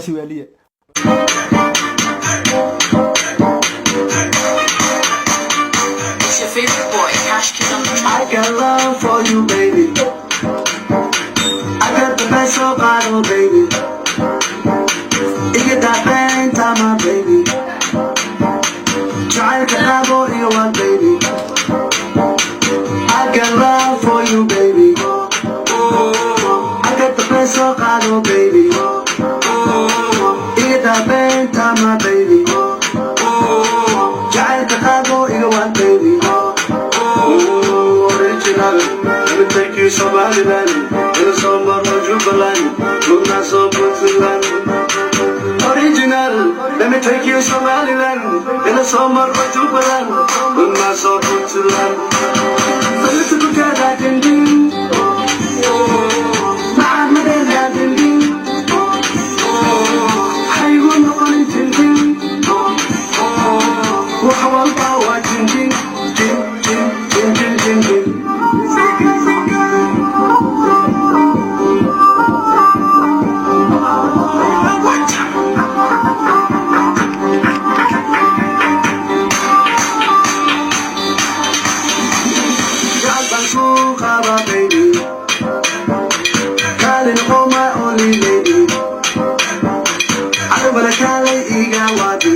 ماشي وليه It's your favorite boy, Cash Kid on the track. I got love for you, baby. I got the best of bottle, baby. You get that bang, time, my baby. Try to have all you want, baby. I got love for you, baby. I got the best of bottle, baby. You get that bang, time, my baby. Try to have all you want, baby. Original, let me take you Somali land. In the summer of Jubilant, look not so good to land. Original, let me take you Somali land. In the summer of Jubilant, look not so good to land. So you took a cat I can do. I'm a dead I can do. I want no one to do. What I want power to do. Baby, calling home my only lady. I don't wanna call it Igawadi.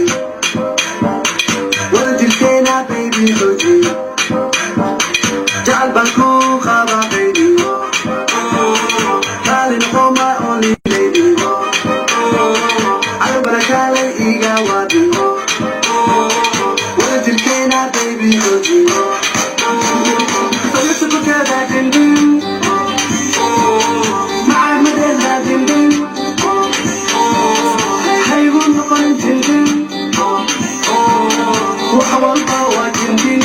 What did you say now, baby? Soji. Jal Banku Khaba, baby. Calling home my only lady. I don't wanna call it Igawadi. What did you say now, baby? Soji. So you took care that in do. My mother that in do. Hey, one of my children. What I want power children.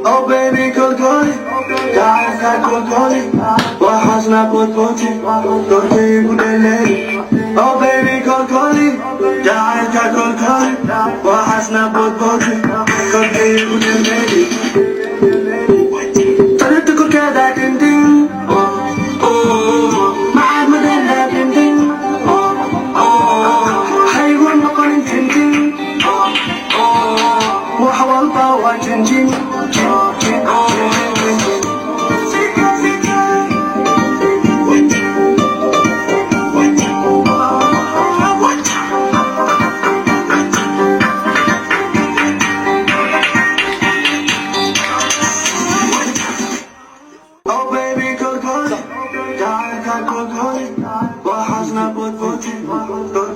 Oh baby, cold calling, guys got cold calling. What has not put coaching? Don't say good lady. Oh baby, cold calling, guys got cold calling. What has not put coaching? Don't say good lady. Tell it to cook that in thing. My mother that in thing. Hey, one more calling thing. What I want power changing. Oh baby, cold calling, God, cold calling. What has not put voting? Don't